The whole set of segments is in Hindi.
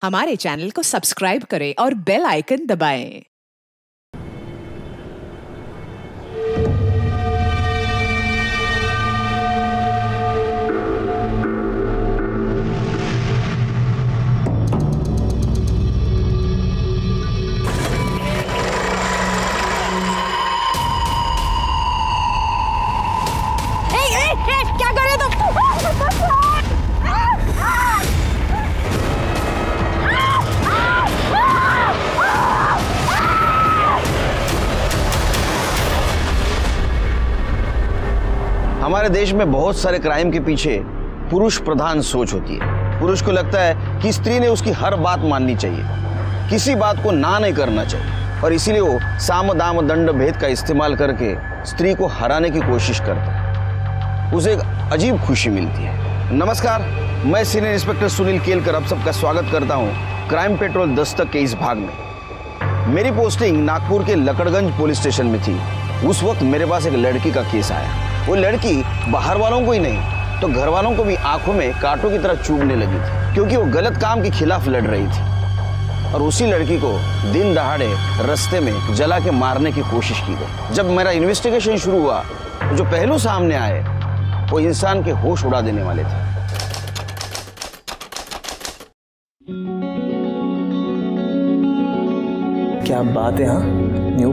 हमारे चैनल को सब्सक्राइब करें और बेल आइकन दबाएं। क्या कर रहे हो तुम? हमारे देश में बहुत सारे क्राइम के पीछे पुरुष प्रधान सोच होती है। पुरुष को लगता है कि स्त्री ने उसकी हर बात माननी चाहिए, किसी बात को ना नहीं करना चाहिए, और इसीलिए वो साम दाम दंड भेद का इस्तेमाल करके स्त्री को हराने की कोशिश करता है। उसे एक अजीब खुशी मिलती है। नमस्कार, मैं सीनियर इंस्पेक्टर सुनील केलकर आप सबका स्वागत करता हूं क्राइम पेट्रोल दस्तक के इस भाग में। मेरी पोस्टिंग नागपुर के लकड़गंज पुलिस स्टेशन में थी। उस वक्त मेरे पास एक लड़की का केस आया। वो लड़की बाहर वालों को ही नहीं तो घर वालों को भी आंखों में कांटों की तरह चुभने लगी थी, क्योंकि वो गलत काम के खिलाफ लड़ रही थी। और उसी लड़की को दिन दहाड़े रास्ते में जला के मारने की कोशिश की गई। जब मेरा इन्वेस्टिगेशन शुरू हुआ तो जो पहलू सामने आए वो इंसान के होश उड़ा देने वाले थे। क्या बात है। हाँ, न्यू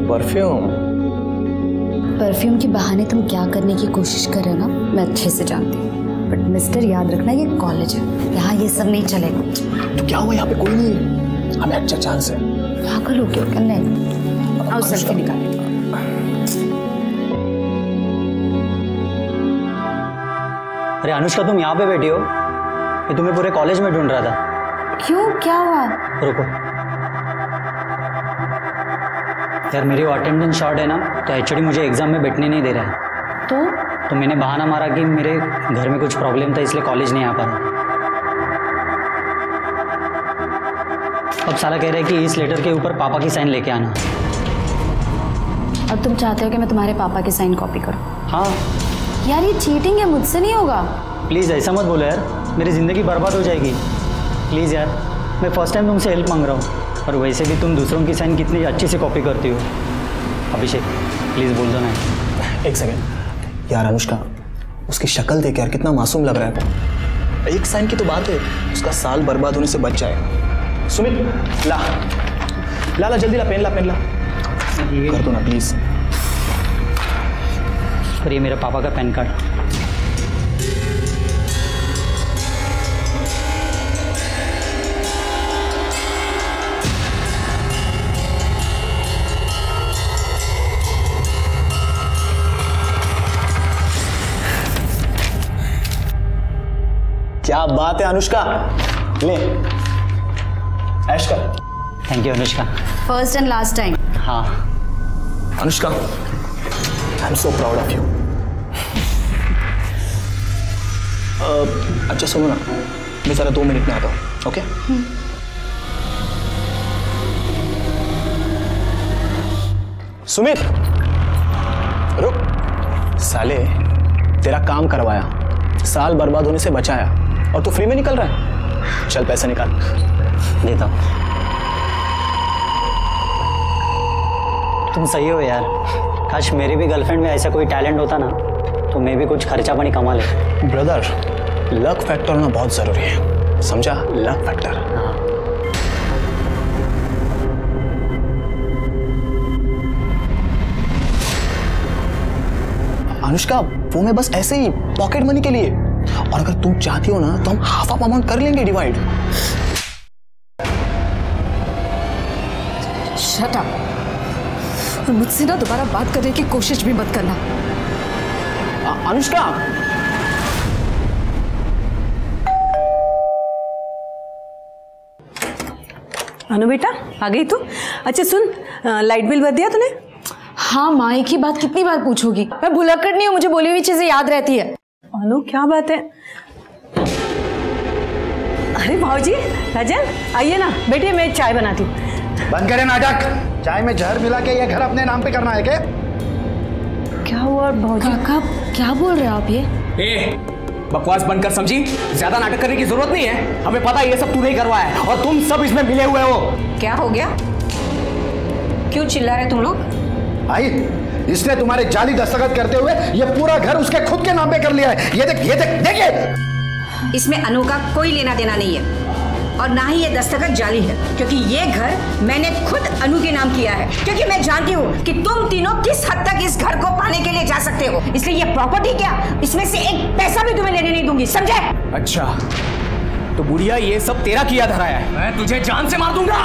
परफ्यूम के बहाने तुम क्या करने की कोशिश कर रहे हो ना, मैं अच्छे से जानती हूँ। बट मिस्टर, याद रखना ये कॉलेज है, यहाँ ये सब नहीं चलेगा। तो क्या हुआ, यहाँ पे कोई नहीं है, हमें अच्छा चांस है। पागल हो क्या? नहीं, आओ सेल्फी निकालें। अरे अनुष्का, तुम यहाँ पे बैठी हो? ये तुम्हें पूरे कॉलेज में ढूंढ रहा था। क्यों, क्या हुआ? रुको यार, मेरी वो अटेंडेंस शॉर्ट है ना, तो एचओडी मुझे एग्जाम में बैठने नहीं दे रहा है। तो मैंने बहाना मारा कि मेरे घर में कुछ प्रॉब्लम था, इसलिए कॉलेज नहीं आ पा रहा। अब साला कह रहा है कि इस लेटर के ऊपर पापा की साइन लेके आना। और तुम चाहते हो कि मैं तुम्हारे पापा की साइन कॉपी करूं? हाँ यार, ये चीटिंग है, मुझसे नहीं होगा। प्लीज़ ऐसा मत बोलो यार, मेरी ज़िंदगी बर्बाद हो जाएगी। प्लीज़ यार, मैं फर्स्ट टाइम तुमसे हेल्प मांग रहा हूँ। और वैसे भी तुम दूसरों की साइन कितनी अच्छी से कॉपी करती हो। अभिषेक प्लीज़ बोल दो ना। एक सेकेंड यार, अनुष्का उसकी शक्ल देख यार, कितना मासूम लग रहा है वो। एक साइन की तो बात है, उसका साल बर्बाद होने से बच जाएगा। सुमित ला ला ला, जल्दी ला, पेन ला, पेन ला, कर दो ना प्लीज। और ये मेरे पापा का पैन कार्ड। क्या बात है अनुष्का, ले ऐश कर। Thank you Anushka. First and last time. हाँ Anushka, I am so proud of you. अच्छा सुनो ना, मैं जरा 2 मिनट में आता हूँ, ओके? सुमित रुक। साले, तेरा काम करवाया, साल बर्बाद होने से बचाया, और तू फ्री में निकल रहा है। चल पैसे निकाल। देता हूँ। तुम सही हो यार, काश मेरी भी गर्लफ्रेंड में ऐसा कोई टैलेंट होता ना, तो मैं भी कुछ खर्चा पानी कमा ले। ब्रदर, लक फैक्टर होना बहुत जरूरी है, समझा? Luck factor. हाँ अनुष्का, वो मैं बस ऐसे ही पॉकेट मनी के लिए, और अगर तुम चाहती हो ना तो हम हाफ ऑफ अमाउंट कर लेंगे डिवाइड। Shut up. और मुझसे ना दोबारा बात करने की कोशिश भी मत करना। अनुष्का, अनु बेटा, आ गई तू? अच्छा सुन, लाइट बिल भर दिया तूने? हाँ माँ, एक ही बात कितनी बार पूछोगी? मैं भुलक्कड़ नहीं हूँ, मुझे बोली हुई चीजें याद रहती है। अनु क्या बात है? अरे भाऊजी, राजन आइए ना, बैठिए, मैं चाय बनाती हूँ। बंद करें नाटक। चाय में जहर मिला के ये घर अपने नाम पे करना है क्या? क्या हुआ भाऊजी? काका क्या बोल रहे हो आप? ये बकवास बंद कर समझी, ज्यादा नाटक करने की जरूरत नहीं है। हमें पता है ये सब तू नहीं करवाया है और तुम सब इसमें मिले हुए हो। क्या हो गया? क्यों चिल्ला रहे तुम लोग? आई, इसने तुम्हारे जाली दस्तखत करते हुए ये पूरा घर उसके खुद के नाम पे कर लिया है। ये देख, ये देख, देखिए। इसमें अनु का कोई लेना देना नहीं है और ना ही ये दस्तखत जाली है, क्योंकि ये घर मैंने खुद अनु के नाम किया है, क्योंकि मैं जानती हूँ कि तुम तीनों किस हद तक इस घर को पाने के लिए जा सकते हो। इसलिए ये प्रॉपर्टी क्या, इसमें से एक पैसा भी तुम्हें लेने नहीं दूंगी, समझे? अच्छा, तो बुढ़िया ये सब तेरा किया धराया है। मैं तुझे जान से मार दूंगा।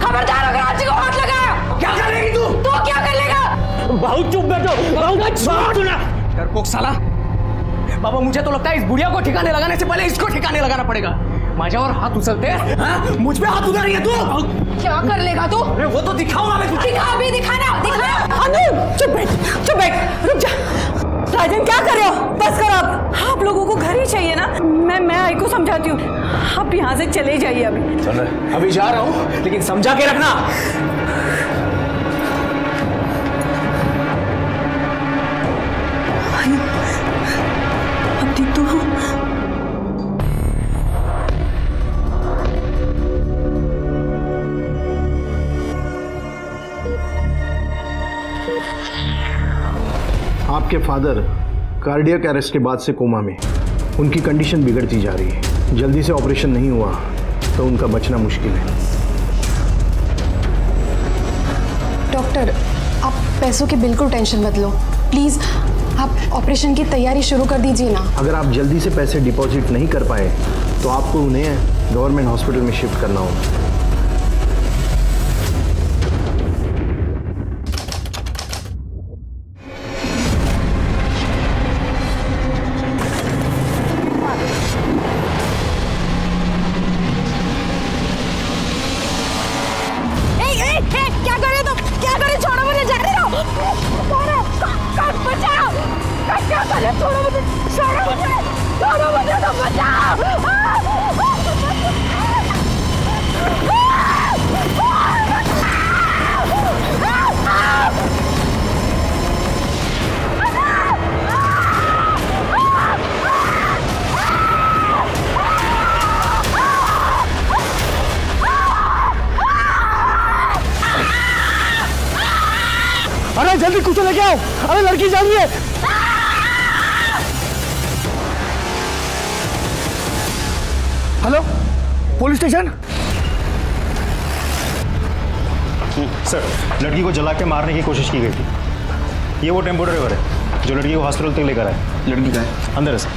खबरदार अगर आज को हाथ लगाया। क्या करेगी तू? तो क्या कर लेगा? बहुत चुप बैठो। डरपोक साला। बाबा मुझे तो लगता है इस बुढ़िया को ठिकाने लगाने से पहले इसको ठिकाने लगाना पड़ेगा। माझ्यावर हाथ उछलते हैं, मुझ पे हाथ उधर रही है तू। क्या कर लेगा तू? वो तो दिखाऊंगा मैं तुझे। दिखा अभी, दिखाना, दिखा। अनु चुप बैठ, रुक जा। राजन क्या कर रहे हो? बस करो अब। आप लोगों को घर ही चाहिए ना। मैं आई को समझाती हूँ, आप यहाँ से चले जाइए अभी। चल रहे, अभी जा रहा हूँ, लेकिन समझा के रखना। अब ठीक तो हो? आपके फादर कार्डियक अरेस्ट के बाद से कोमा में, उनकी कंडीशन बिगड़ती जा रही है। जल्दी से ऑपरेशन नहीं हुआ तो उनका बचना मुश्किल है। डॉक्टर, आप पैसों की बिल्कुल टेंशन मत लो, प्लीज़ आप ऑपरेशन की तैयारी शुरू कर दीजिए ना। अगर आप जल्दी से पैसे डिपॉजिट नहीं कर पाए तो आपको उन्हें गवर्नमेंट हॉस्पिटल में शिफ्ट करना होगा। अरे जल्दी कुछ लेके आओ, अरे लड़की जा रही है। Hello, police station. सर, लड़की को जला के मारने की कोशिश की गई थी। ये वो टेम्पो ड्राइवर है जो लड़की को हॉस्पिटल तक लेकर आया। लड़की कहाँ है? अंदर है सर।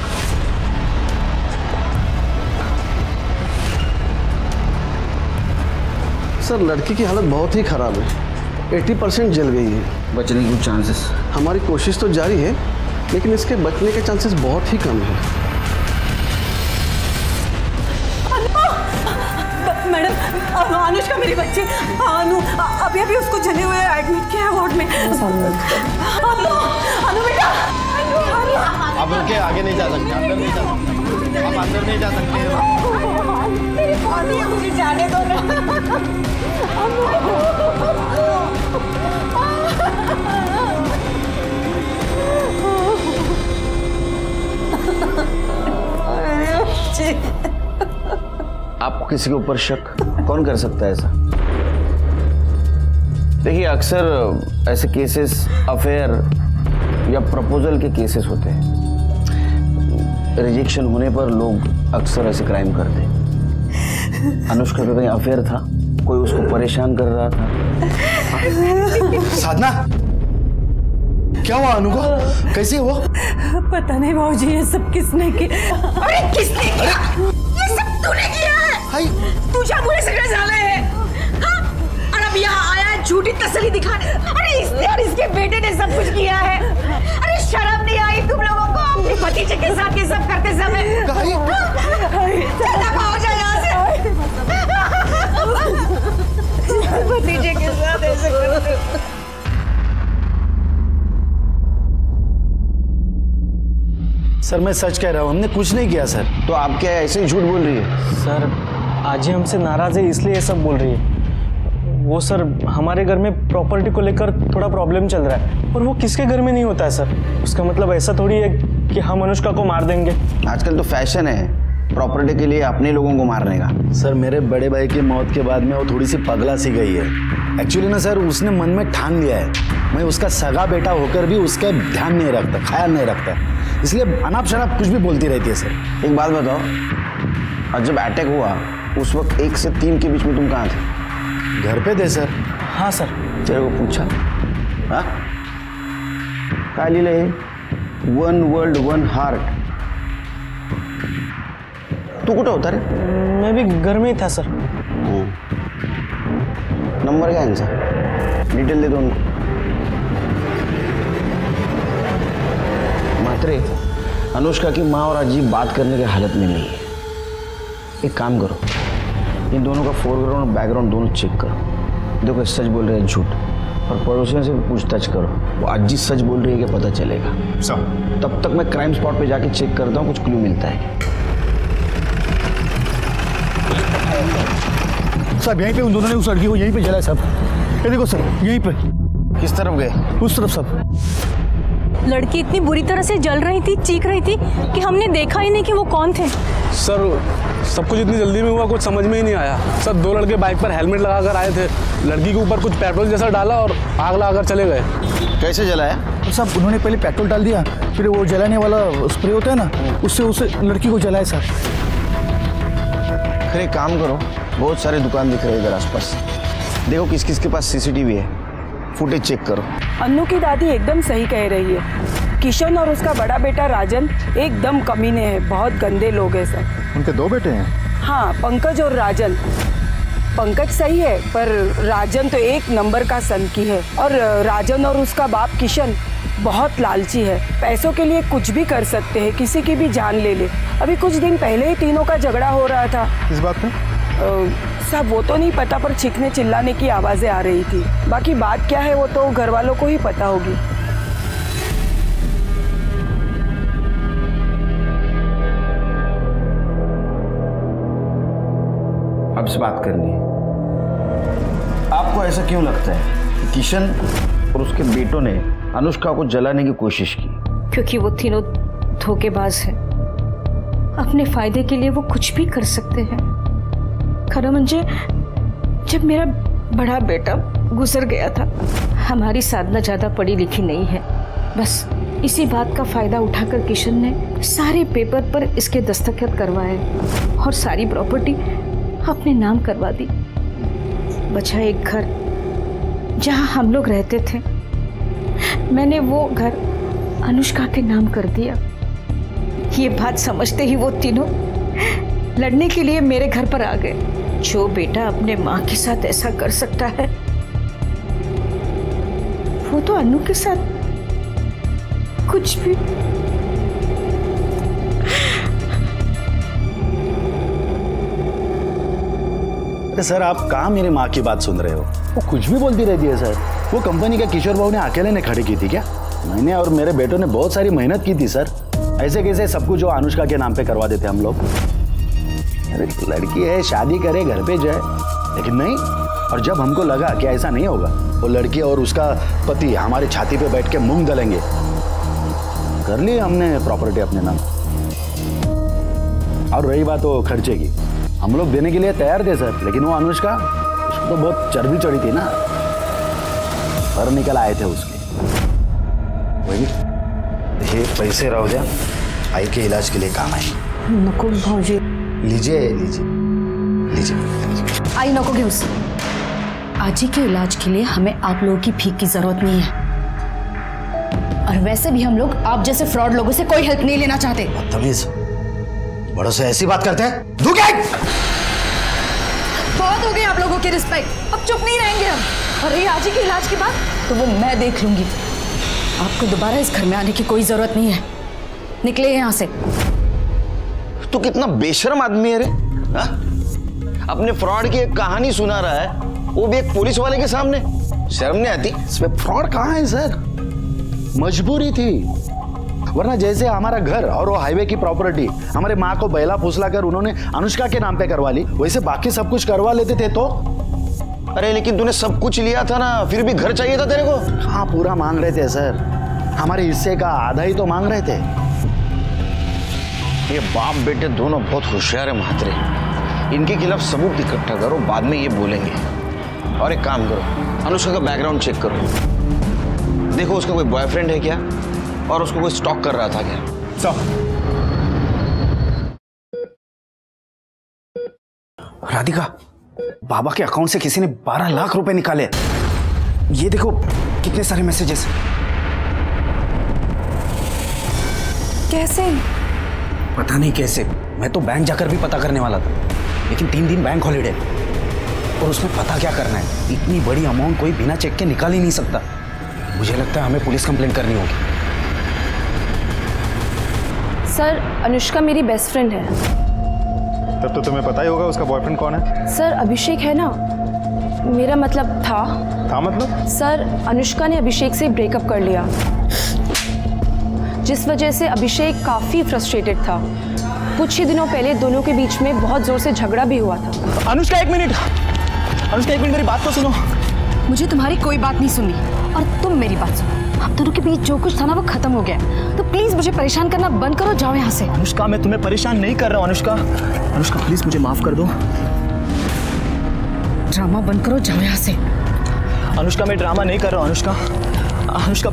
सर, लड़की की हालत बहुत ही खराब है, 80% जल गई है। बचने के कुछ चांसेस? हमारी कोशिश तो जारी है, लेकिन इसके बचने के चांसेस बहुत ही कम है। मैडम, अनुष्का मेरी बच्ची अनु अभी उसको जले हुए एडमिट किया है वार्ड में। अनु बेटा, आप उनके आगे नहीं जा सकते, अंदर नहीं जा सकते, आप अंदर नहीं जा सकते हैं। मेरी पौधी है, मुझे जाने दो ना। आपको किसी के ऊपर शक कौन कर सकता है ऐसा? देखिए, अक्सर ऐसे केसेस अफेयर या प्रपोजल के केसेस होते हैं। रिजेक्शन होने पर लोग अक्सर ऐसे क्राइम करते हैं। अनुष्का का कहीं अफेयर था, कोई उसको परेशान कर रहा था। साधना, क्या हुआ अनु को? कैसे हुआ? पता नहीं भाऊजी, ये सब किसने किया? अरे किसने किया? ये सब तूने किया है। तुझे बुरे सगळे झाले है, हाँ? और अब यहाँ आया है झूठी तसल्ली दिखाने। अरे इसने और इसके बेटे ने सब कुछ किया है। अरे शर्म नहीं आई तुम लोगों को अपने भतीजे के साथ ये सब करते समय? चल दफा हो जाए यहाँ से। भतीजे के साथ ऐसे करते। सर, मैं सच कह रहा हूँ, हमने कुछ नहीं किया सर। तो आप क्या ऐसे ही झूठ बोल रही है? सर, आज ही हमसे नाराज है इसलिए ये सब बोल रही है। वो सर हमारे घर में प्रॉपर्टी को लेकर थोड़ा प्रॉब्लम चल रहा है, और वो किसके घर में नहीं होता है सर। उसका मतलब ऐसा थोड़ी है कि हम अनुष्का को मार देंगे। आजकल तो फैशन है प्रॉपर्टी के लिए अपने लोगों को मारने का। सर मेरे बड़े भाई की मौत के बाद में वो थोड़ी सी पगला सी गई है। एक्चुअली ना सर उसने मन में ठान लिया है मैं उसका सगा बेटा होकर भी उसका ध्यान नहीं रखता, ख्याल नहीं रखता, इसलिए अनाप शनाप कुछ भी बोलती रहती है सर। एक बात बताओ, और जब अटैक हुआ उस वक्त 1 से 3 के बीच में तुम कहाँ थे? घर पे थे सर। हाँ सर। तेरे को पूछा? हाँ काय लिहिलंय? 1 वर्ल्ड 1 हार्ट। तू कुठं होता रे? मैं भी घर में ही था सर। नंबर क्या है इनसा? डिटेल दे दो उनको। मात्रे अनुष्का की माँ और अजीब बात करने की हालत में नहीं है। एक काम करो, इन दोनों का फोरग्राउंड और बैकग्राउंड दोनों चेक करो। देखो सच बोल रहे हैं झूठ, और पड़ोसियों से पूछताछ करो। वो अजीब सच बोल रही है कि पता चलेगा। तब तक मैं क्राइम स्पॉट पे जाके चेक करता हूँ, कुछ क्लू मिलता है। साहब यहीं पे उन दोनों ने उस लड़की को यहीं पे जलाया साहब। ये देखो सर यहीं पे। किस तरफ गए? उस तरफ साहब। लड़की इतनी बुरी तरह से जल रही थी, चीख रही थी कि हमने देखा ही नहीं कि वो कौन थे। सर सब कुछ इतनी जल्दी में हुआ, कुछ समझ में ही नहीं आया। सर 2 लड़के बाइक पर हेलमेट लगाकर आए थे, लड़की के ऊपर कुछ पेट्रोल जैसा डाला और आग लगाकर चले गए। कैसे जलाया? तो साहब उन्होंने पहले पेट्रोल डाल दिया, फिर वो जलाने वाला स्प्रे होता है ना, उससे उसे लड़की को जलाया सर। फिर एक काम करो, बहुत सारे दुकान दिख रहे हैं इधर आसपास, देखो किस किस के पास सीसीटीवी है, फुटेज चेक करो। अन्नू की दादी एकदम सही कह रही है। किशन और उसका बड़ा बेटा राजन एकदम कमीने हैं, बहुत गंदे लोग हैं सर। उनके 2 बेटे हैं? हाँ, पंकज और राजन। पंकज सही है, पर राजन तो 1 नंबर का सनकी है। और राजन और उसका बाप किशन बहुत लालची है, पैसों के लिए कुछ भी कर सकते हैं, किसी की भी जान ले ले। अभी कुछ दिन पहले ही तीनों का झगड़ा हो रहा था। किस बात पे? साहब वो तो नहीं पता, पर चीखने चिल्लाने की आवाजें आ रही थी। बाकी बात क्या है वो तो घर वालों को ही पता होगी। अब से बात करनी है। आपको ऐसा क्यों लगता है कि किशन और उसके बेटों ने अनुष्का को जलाने की कोशिश की? क्योंकि वो तीनों धोखेबाज हैं। अपने फायदे के लिए वो कुछ भी कर सकते हैं। खरा म्हणजे जब मेरा बड़ा बेटा गुजर गया था, हमारी साधना ज़्यादा पढ़ी लिखी नहीं है, बस इसी बात का फ़ायदा उठाकर किशन ने सारे पेपर पर इसके दस्तखत करवाए और सारी प्रॉपर्टी अपने नाम करवा दी। बचा एक घर जहाँ हम लोग रहते थे, मैंने वो घर अनुष्का के नाम कर दिया। ये बात समझते ही वो तीनों लड़ने के लिए मेरे घर पर आ गए। जो बेटा अपने माँ के साथ ऐसा कर सकता है, वो तो अनु के साथ कुछ भी। सर आप कहाँ मेरी माँ की बात सुन रहे हो? वो कुछ भी बोलती रहती है सर। वो कंपनी का किशोर बाबू ने अकेले ने खड़ी की थी क्या? मैंने और मेरे बेटों ने बहुत सारी मेहनत की थी सर। ऐसे कैसे सब कुछ जो अनुष्का के नाम पे करवा देते हम लोग। अरे लड़की है, शादी करे, घर पे जाए, लेकिन नहीं। और जब हमको लगा कि ऐसा नहीं होगा, वो लड़की और उसका पति हमारी छाती पे बैठ के मूंग दलेंगे, कर ली हमने प्रॉपर्टी अपने नाम। और रही बात वो खर्चे की, हम लोग देने के लिए तैयार थे सर, लेकिन वो अनुष्का, उसको तो बहुत चर्बी चढ़ी थी ना, पर निकल आए थे उसके। वही ये पैसे रहो जा, आई के इलाज के लिए काम आए। नको भाऊजी। लीजिए लीजिए लीजिए। आई नको घेऊस। आजी के इलाज के लिए हमें आप लोगों की भीख की जरूरत नहीं है, और वैसे भी हम लोग आप जैसे फ्रॉड लोगों से कोई हेल्प नहीं लेना चाहते। बदतमीज, बड़ों से ऐसी बात करते हैं? बहुत हो गई आप लोगों की रिस्पेक्ट, अब चुप नहीं रहेंगे हम। और ये आजी के इलाज की बात तो वो मैं देख लूंगी। आपको दोबारा इस घर में आने की कोई जरूरत नहीं है, निकले यहाँ से। तू कितना बेशर्म आदमी है रे, हा? अपने फ्रॉड की एक कहानी सुना रहा है, वो भी एक पुलिस वाले के सामने। शर्म नहीं आती? इसमें फ्रॉड कहाँ है सर? मजबूरी थी, वरना जैसे हमारा घर और वो हाईवे की प्रॉपर्टी हमारे माँ को बैला फुसला कर उन्होंने अनुष्का के नाम पे करवा ली, वैसे बाकी सब कुछ करवा लेते थे तो अरे लेकिन तूने सब कुछ लिया था ना, फिर भी घर चाहिए था तेरे को? हाँ पूरा मांग रहे थे सर, हमारे हिस्से का आधा ही तो मांग रहे थे। ये बाप बेटे दोनों बहुत होशियार है महात्रे, इनके खिलाफ सबूत इकट्ठा करो, बाद में ये बोलेंगे। और एक काम करो, अनुष्का का बैकग्राउंड चेक करो, देखो उसका कोई बॉयफ्रेंड है क्या और उसको कोई स्टॉक कर रहा था क्या। राधिका, बाबा के अकाउंट से किसी ने 12 लाख रुपए निकाले। ये देखो कितने सारे मैसेजेस। कैसे? पता नहीं कैसे, मैं तो बैंक जाकर भी पता करने वाला था, लेकिन 3 दिन बैंक हॉलिडे और उसमें पता क्या करना है। इतनी बड़ी अमाउंट कोई बिना चेक के निकाल ही नहीं सकता। मुझे लगता है हमें पुलिस कंप्लेंट करनी होगी। सर, अनुष्का मेरी बेस्ट फ्रेंड है। तब तो तुम्हें पता ही होगा उसका बॉयफ्रेंड कौन है। सर अभिषेक है ना, मेरा मतलब था मतलब? सर अनुष्का ने अभिषेक से ब्रेकअप कर लिया, जिस वजह से अभिषेक काफी फ्रस्ट्रेटेड था। कुछ ही दिनों पहले दोनों के बीच में बहुत जोर से झगड़ा भी हुआ था। अनुष्का एक मिनट, मेरी बात तो सुनो। मुझे तुम्हारी कोई बात नहीं सुननी और तुम मेरी बात सुनो। आप दोनों के बीच जो कुछ था ना वो खत्म हो गया, तो प्लीज मुझे परेशान करना बंद करो, जाओ यहाँ से। अनुष्का मैं तुम्हें परेशान नहीं कर रहा हूँ। अनुष्का प्लीज मुझे माफ कर दो। ड्रामा बंद करो, जाओ यहाँ से। अनुष्का मैं ड्रामा नहीं कर रहा हूँ। अनुष्का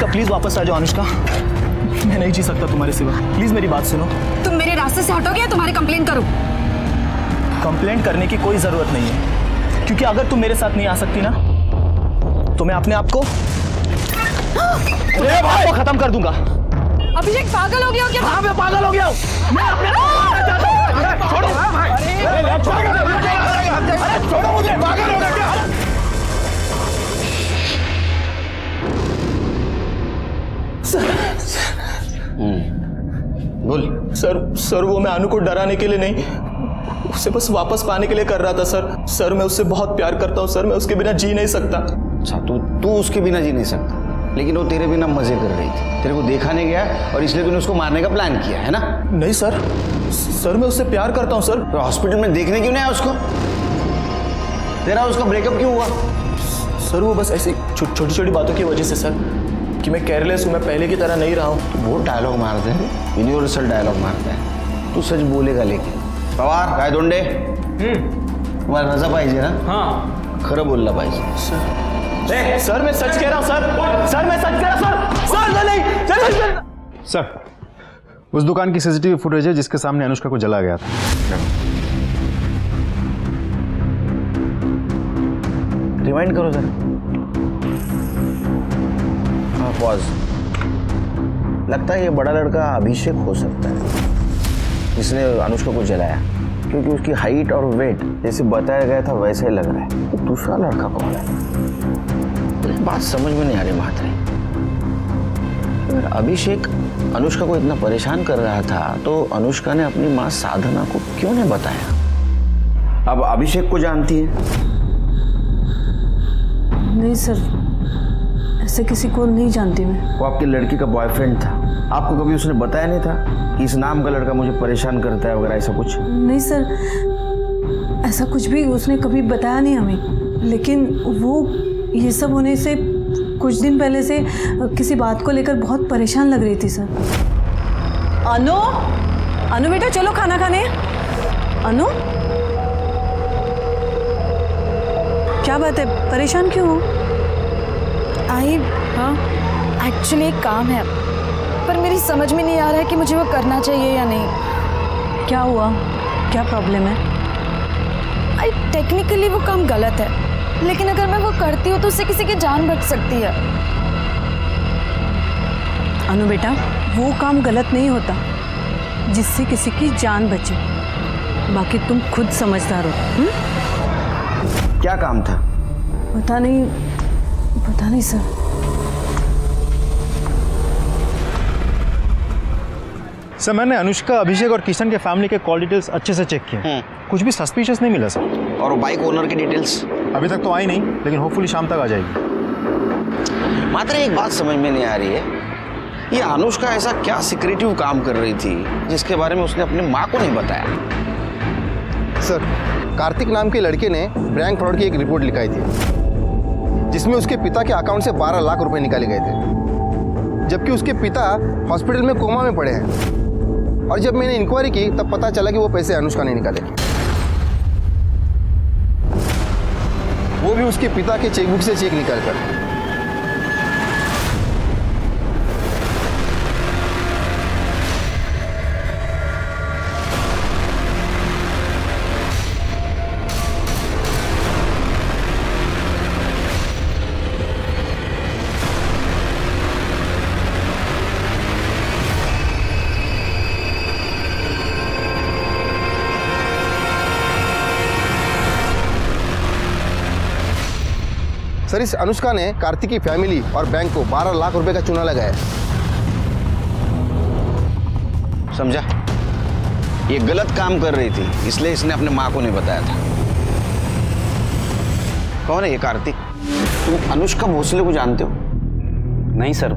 प्लीज वापस आ जाओ। अनुष्का मैं नहीं जी सकता तुम्हारे सिवा, प्लीज मेरी बात सुनो। तुम मेरे रास्ते से हटोगे या तुम्हारी कंप्लेंट करूं? कंप्लेंट करने की कोई जरूरत नहीं है, क्योंकि अगर तुम मेरे साथ नहीं आ सकती ना तो मैं अपने आप को खत्म कर दूंगा। अभिषेक पागल हो गया हो क्या? हाँ मैं पागल हो गया हूँ। मैं अपने छोड़ो मुझे, पागल हो गया क्या? बोल। सर वो मैं अनु को डराने के लिए नहीं, उसे बस वापस पाने के लिए कर रहा था सर मैं उससे बहुत प्यार करता हूँ सर, मैं उसके बिना जी नहीं सकता। अच्छा तू उसके बिना जी नहीं सकता, लेकिन वो तेरे बिना मजे कर रही थी, तेरे को देखा नहीं गया और इसलिए तूने उसको मारने का प्लान किया है ना? नहीं सर मैं उससे प्यार करता हूँ सर। तो हॉस्पिटल में देखने क्यों नहीं आया उसको? तेरा उसका ब्रेकअप क्यों हुआ? सर वो बस ऐसी छोटी छोटी बातों की वजह से सर, कि मैं केयरलेस हूँ, मैं पहले की तरह नहीं रहा हूँ। वो डायलॉग मारते हैं, यूनिवर्सल डायलॉग मारते हैं। तू सच बोलेगा लेकिन। पवार काय दोंडे, तुम्हाला रजा पाहिजे ना? हाँ खरं बोलला पाहिजे। सर मैं सच कह रहा हूँ सर मैं सच कह रहा हूँ सर नहीं। सर उस दुकान की सीसीटीवी फुटेज है जिसके सामने अनुष्का को जला गया था। रिवाइंड करो सर। हाँ पॉज। लगता है ये बड़ा लड़का अभिषेक हो सकता है जिसने अनुष्का को जलाया, क्योंकि उसकी हाइट और वेट जैसे बताया गया था वैसे ही लग रहा है। तो दूसरा लड़का कौन है? बात समझ में नहीं आ रही महात्रे। अगर अभिषेक अनुष्का को इतना परेशान कर रहा था तो अनुष्का ने अपनी माँ साधना को क्यों नहीं बताया? अब अभिषेक को जानती है? नहीं सर, ऐसे किसी को नहीं जानती मैं। वो आपकी लड़की का बॉयफ्रेंड था, आपको कभी उसने बताया नहीं था कि इस नाम का लड़का मुझे परेशान करता है वगैरह ऐसा कुछ? नहीं सर, ऐसा कुछ भी उसने कभी बताया नहीं हमें, लेकिन वो ये सब होने से कुछ दिन पहले से किसी बात को लेकर बहुत परेशान लग रही थी सर। अनु बेटा चलो खाना खाने। अनु क्या बात है, परेशान क्यों हो? हाँ एक्चुअली एक काम है, पर मेरी समझ में नहीं आ रहा है कि मुझे वो करना चाहिए या नहीं। क्या हुआ, क्या प्रॉब्लम है? टेक्निकली वो काम गलत है, लेकिन अगर मैं वो करती हूँ तो उससे किसी की जान बच सकती है। अनु बेटा वो काम गलत नहीं होता जिससे किसी की जान बचे, बाकी तुम खुद समझदार हो। क्या काम था? पता नहीं सर। सर मैंने अनुष्का, अभिषेक और किशन के फैमिली के कॉल डिटेल्स अच्छे से चेक किए, कुछ भी सस्पिशियस नहीं मिला सर। और बाइक ओनर की डिटेल्स? अभी तक तो आई नहीं, लेकिन होपफुली शाम तक आ जाएगी। मात्र एक बात समझ में नहीं आ रही है, ये अनुष्का ऐसा क्या सिक्रेटिव काम कर रही थी जिसके बारे में उसने अपनी माँ को नहीं बताया? सर, कार्तिक नाम के लड़के ने बैंक फ्रॉड की एक रिपोर्ट लिखाई थी जिसमें उसके पिता के अकाउंट से 12 लाख रुपए निकाले गए थे, जबकि उसके पिता हॉस्पिटल में कोमा में पड़े हैं। और जब मैंने इंक्वायरी की तब पता चला कि वो पैसे अनुष्का ने निकाले, वो भी उसके पिता के चेकबुक से चेक निकालकर। सर, इस अनुष्का ने कार्तिक की फैमिली और बैंक को 12 लाख रुपए का चूना लगाया। समझा? ये गलत काम कर रही थी, इसलिए इसने अपने माँ को नहीं बताया था। कौन है ये कार्तिक? तुम अनुष्का भोसले को जानते हो? नहीं सर,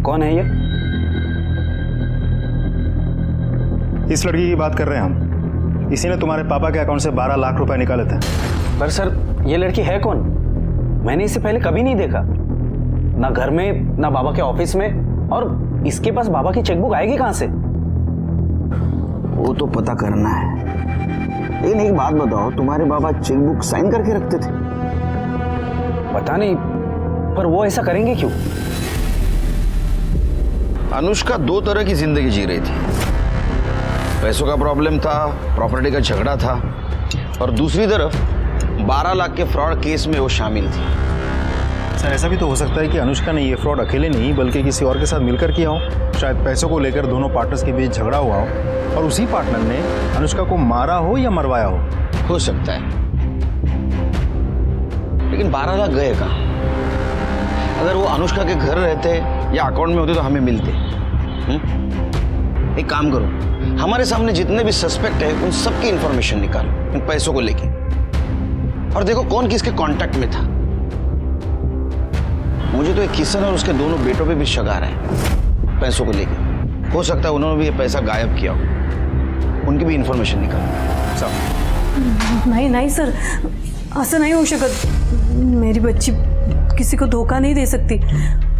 कौन है ये? इस लड़की की बात कर रहे हैं हम। इसी ने तुम्हारे पापा के अकाउंट से 12 लाख रुपए निकाले थे। पर सर, ये लड़की है कौन? मैंने इसे पहले कभी नहीं देखा, ना घर में ना बाबा के ऑफिस में। और इसके पास बाबा की चेकबुक आएगी कहां से? वो तो पता करना है। लेकिन एक बात बताओ, तुम्हारे बाबा चेकबुक साइन करके रखते थे? पता नहीं, पर वो ऐसा करेंगे क्यों? अनुष्का 2 तरह की जिंदगी जी रही थी। पैसों का प्रॉब्लम था, प्रॉपर्टी का झगड़ा था, और दूसरी तरफ 12 लाख के फ्रॉड केस में वो शामिल थी। सर, ऐसा भी तो हो सकता है कि अनुष्का ने ये फ्रॉड अकेले नहीं बल्कि किसी और के साथ मिलकर किया हो। शायद पैसों को लेकर दोनों पार्टनर्स के बीच झगड़ा हुआ हो और उसी पार्टनर ने अनुष्का को मारा हो या मरवाया हो सकता है। लेकिन 12 लाख गए कहाँ? अगर वो अनुष्का के घर रहते या अकाउंट में होते तो हमें मिलते। एक काम करो, हमारे सामने जितने भी सस्पेक्ट है उन सबकी इंफॉर्मेशन निकालो इन पैसों को लेके, और देखो कौन किसके कांटेक्ट में था। मुझे तो एक किशन और उसके दोनों बेटों पे भी शक आ रहा है पैसों को लेके। हो सकता है उन्होंने भी ये पैसा गायब किया हो, उनकी भी इंफॉर्मेशन निकालो। सब नहीं सर, ऐसा नहीं हो शकत। मेरी बच्ची किसी को धोखा नहीं दे सकती।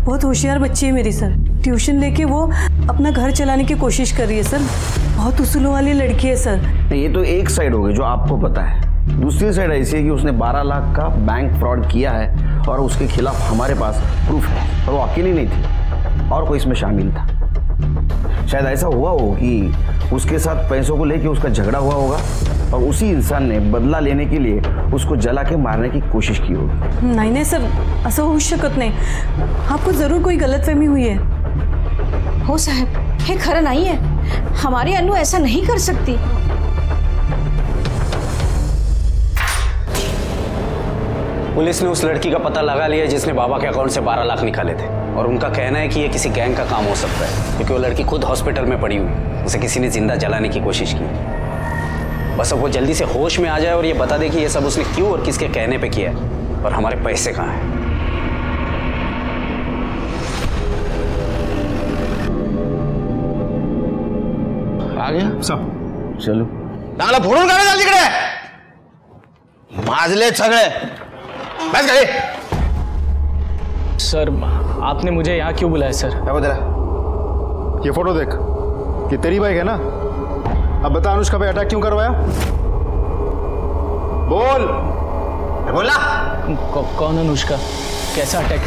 बहुत होशियार बच्ची है मेरी सर। ट्यूशन लेके वो अपना घर चलाने की कोशिश कर रही है सर। बहुत उसूलों वाली लड़की है सर। ये तो एक साइड हो गई जो आपको पता है। दूसरी साइड ऐसी है कि उसने 12 लाख का बैंक फ्रॉड किया है और उसके खिलाफ हमारे पास प्रूफ है, और वो अकेली नहीं थी, और कोई इसमें शामिल था। शायद ऐसा हुआ हो कि उसके साथ पैसों को लेके उसका झगड़ा हुआ होगा और उसी इंसान ने बदला लेने के लिए उसको जला के मारने की कोशिश की होगी। नहीं सर, ऐसा हो शकत नहीं। आपको जरूर कोई गलतफहमी हुई है। हो साहब, ये खरा नहीं है। हमारी अनु ऐसा नहीं कर सकती। पुलिस ने उस लड़की का पता लगा लिया जिसने बाबा के अकाउंट से 12 लाख निकाले थे, और उनका कहना है कि ये किसी गैंग का काम हो सकता है, क्योंकि वो लड़की खुद हॉस्पिटल में पड़ी हुई, उसे किसी ने जिंदा जलाने की कोशिश की। बस अब वो जल्दी से होश में आ जाए और ये बता दे कि ये सब उसने क्यों और किसके कहने पे किया है, और हमारे पैसे कहाँ हैं। आ गया सब? चलो चांगला फोडून काढा चाल तिकडे, माजले सगळे। बस गए। सर, आपने मुझे यहाँ क्यों बुलाया सर? क्या बता? ये फोटो देख, ये तेरी बाइक है ना? अब बता, अनुष्का पे अटैक क्यों करवाया? बोल। बोला। कौन अनुष्का? कैसा अटैक?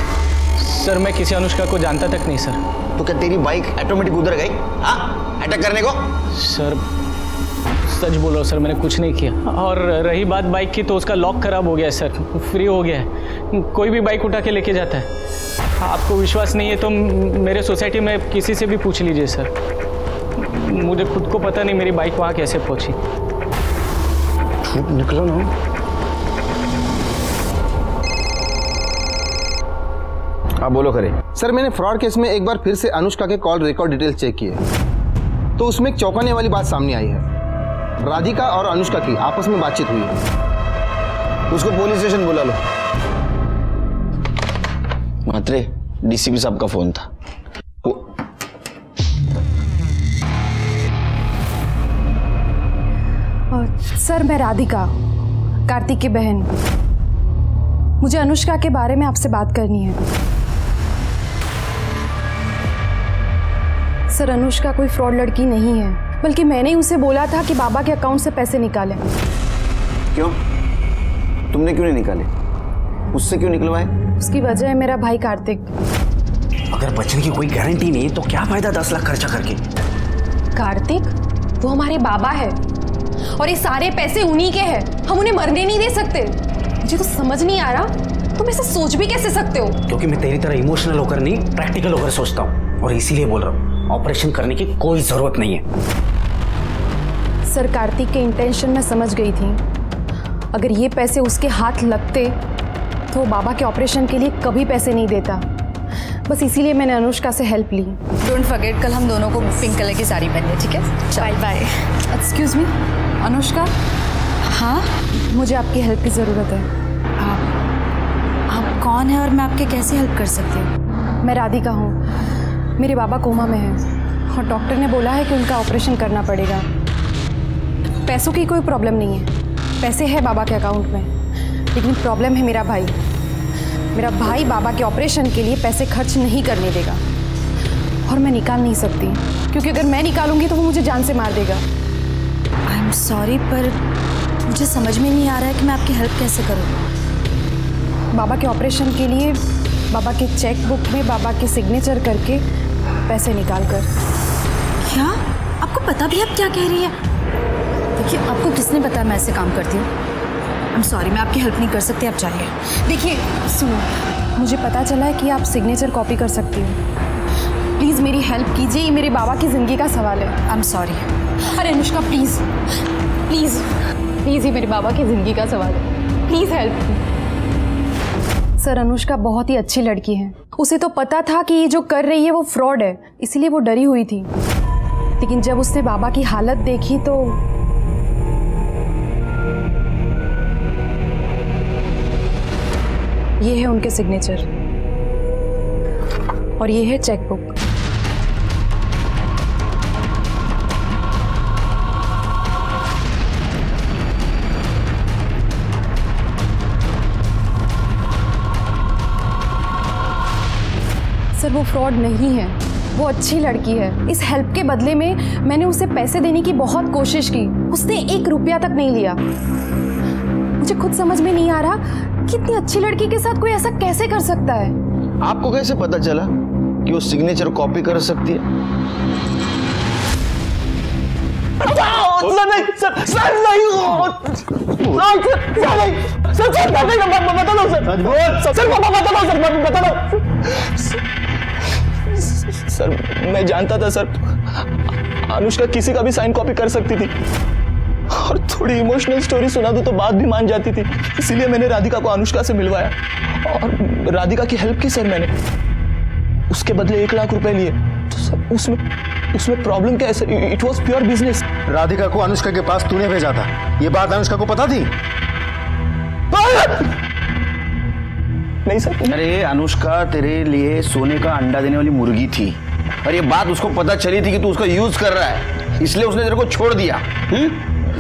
सर, मैं किसी अनुष्का को जानता तक नहीं सर। तो क्या तेरी बाइक ऑटोमेटिक उधर गई अटैक करने को? सर, सच बोल रहा हूँ सर, मैंने कुछ नहीं किया। और रही बात बाइक की, तो उसका लॉक खराब हो गया है सर, फ्री हो गया है। कोई भी बाइक उठा के लेके जाता है। आपको विश्वास नहीं है तो मेरे सोसाइटी में किसी से भी पूछ लीजिए सर। मुझे खुद को पता नहीं मेरी बाइक वहाँ कैसे पहुँची। झूठ निकला ना। हाँ बोलो करे। सर, मैंने फ्रॉड केस में एक बार फिर से अनुष्का के कॉल रिकॉर्ड डिटेल्स चेक किए, तो उसमें एक चौंकाने वाली बात सामने आई है। राधिका और अनुष्का की आपस में बातचीत हुई है। उसको पुलिस स्टेशन बुला लो। मात्रे, डीसीपी साहब का फोन था। सर मैं राधिका, कार्तिक की बहन। मुझे अनुष्का के बारे में आपसे बात करनी है। सर अनुष्का कोई फ्रॉड लड़की नहीं है, बल्कि मैंने ही उसे बोला था कि बाबा के अकाउंट से पैसे निकालें। क्यों? तुमने क्यों नहीं निकाले? उससे क्यों निकलवाए? उसकी वजह है मेरा भाई कार्तिक। अगर बचने की कोई गारंटी नहीं तो क्या फायदा 10 लाख खर्चा करके? कार्तिक वो हमारे बाबा है और ये सारे पैसे उन्हीं के हैं। हम उन्हें मरने नहीं दे सकते। मुझे तो समझ नहीं आ रहा तुम ऐसा सोच भी कैसे सकते हो? क्योंकि मैं तेरी तरह इमोशनल होकर नहीं, प्रैक्टिकल होकर सोचता हूँ, और इसीलिए बोल रहा हूँ ऑपरेशन करने की कोई जरूरत नहीं है। सर कार्तिक के इंटेंशन मैं समझ गई थी। अगर ये पैसे उसके हाथ लगते तो वो बाबा के ऑपरेशन के लिए कभी पैसे नहीं देता। बस इसीलिए मैंने अनुष्का से हेल्प ली। डोंट फॉरगेट कल हम दोनों को पिंक कलर की साड़ी पहननी है, ठीक है? Bye bye. Excuse me Anushka. हाँ मुझे आपकी हेल्प की ज़रूरत है। आप कौन है और मैं आपके कैसे हेल्प कर सकती हूँ? मैं राधिका हूँ। मेरे बाबा कोमा में हैं और डॉक्टर ने बोला है कि उनका ऑपरेशन करना पड़ेगा। पैसों की कोई प्रॉब्लम नहीं है, पैसे है बाबा के अकाउंट में, लेकिन प्रॉब्लम है मेरा भाई। मेरा भाई बाबा के ऑपरेशन के लिए पैसे खर्च नहीं करने देगा और मैं निकाल नहीं सकती, क्योंकि अगर मैं निकालूंगी तो वो मुझे जान से मार देगा। आई एम सॉरी, पर मुझे समझ में नहीं आ रहा है कि मैं आपकी हेल्प कैसे करूँ। बाबा के ऑपरेशन के लिए बाबा के चेक बुक में बाबा के सिग्नेचर करके पैसे निकाल कर। क्या आपको पता भी आप क्या कह रही है? देखिए आपको किसने बताया मैं ऐसे काम करती हूँ? आई एम सॉरी, मैं आपकी हेल्प नहीं कर सकती, आप चाहिए। देखिए सुनो, मुझे पता चला है कि आप सिग्नेचर कॉपी कर सकती हो। प्लीज़ मेरी हेल्प कीजिए, ये मेरे बाबा की ज़िंदगी का सवाल है। I am sorry. अरे अनुष्का प्लीज़ प्लीज़ प्लीज़, ये मेरे बाबा की ज़िंदगी का सवाल है, प्लीज़ हेल्प। सर अनुष्का बहुत ही अच्छी लड़की है। उसे तो पता था कि ये जो कर रही है वो फ्रॉड है, इसीलिए वो डरी हुई थी। लेकिन जब उसने बाबा की हालत देखी तो ये है उनके सिग्नेचर और ये है चेकबुक। सर वो फ्रॉड नहीं है, वो अच्छी लड़की है। इस हेल्प के बदले में मैंने उसे पैसे देने की बहुत कोशिश की, उसने 1 रुपया तक नहीं लिया। मुझे खुद समझ में नहीं आ रहा कि इतनी अच्छी लड़की के साथ कोई ऐसा कैसे कर सकता है। आपको कैसे पता चला कि वो सिग्नेचर कॉपी कर सकती है? सर मैं जानता था सर, अनुष्का किसी का भी साइन कॉपी कर सकती थी और थोड़ी इमोशनल स्टोरी सुना दूं तो बात भी मान जाती थी। इसीलिए मैंने राधिका को अनुष्का से मिलवाया और राधिका की हेल्प की सर मैंने। उसके बदले 1 लाख रुपए लिए तो सर उसमें प्रॉब्लम क्या है sir? It was pure business. Radhika को अनुष्का के पास तूने भेजा था, ये बात अनुष्का को पता थी? नहीं सर। अरे अनुष्का तेरे लिए सोने का अंडा देने वाली मुर्गी थी और ये बात उसको पता चली थी कि तू उसका यूज कर रहा है, इसलिए उसने तेरे को छोड़ दिया।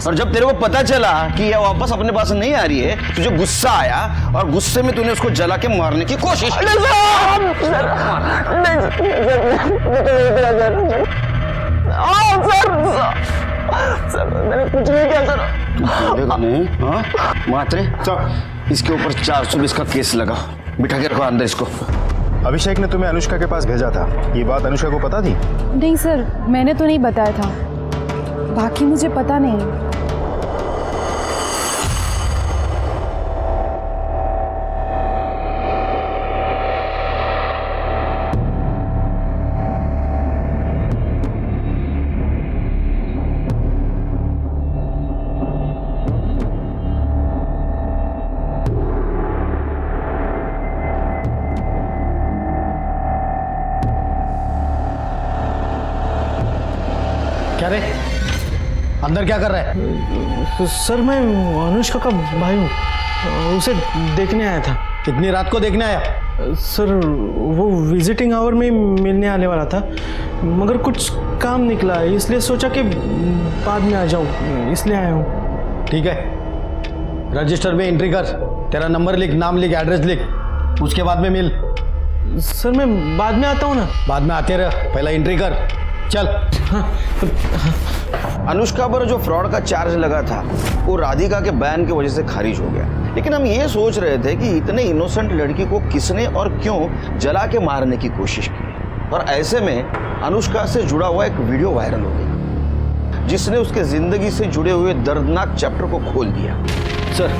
और जब तेरे को पता चला कि यह वापस अपने पास नहीं आ रही है, तुझे गुस्सा आया और गुस्से में तूने उसको जला के मारने की कोशिश की। सर मैंने कुछ नहीं किया सर। मात्रे इसके ऊपर 420 का केस लगा, बिठा के रखो अंदर इसको। अभिषेक ने तुम्हें अनुष्का के पास भेजा था, ये बात अनुष्का को पता थी? नहीं सर, मैंने तो नहीं बताया था, बाकी मुझे पता नहीं। क्या रे, अंदर क्या कर रहा है? सर मैं अनुष्का का भाई हूँ, उसे देखने आया था। कितनी रात को देखने आया? सर वो विजिटिंग आवर में मिलने आने वाला था, मगर कुछ काम निकला है, इसलिए सोचा कि बाद में आ जाऊँ, इसलिए आया हूँ। ठीक है, रजिस्टर में एंट्री कर, तेरा नंबर लिख, नाम लिख, एड्रेस लिख, उसके बाद में मिल। सर मैं बाद में आता हूँ ना। बाद में आते रह, पहला एंट्री कर, चल। अनुष्का पर जो फ्रॉड का चार्ज लगा था वो राधिका के बयान की वजह से खारिज हो गया, लेकिन हम ये सोच रहे थे कि इतने इनोसेंट लड़की को किसने और क्यों जला के मारने की कोशिश की। और ऐसे में अनुष्का से जुड़ा हुआ एक वीडियो वायरल हो गया जिसने उसके जिंदगी से जुड़े हुए दर्दनाक चैप्टर को खोल दिया। सर,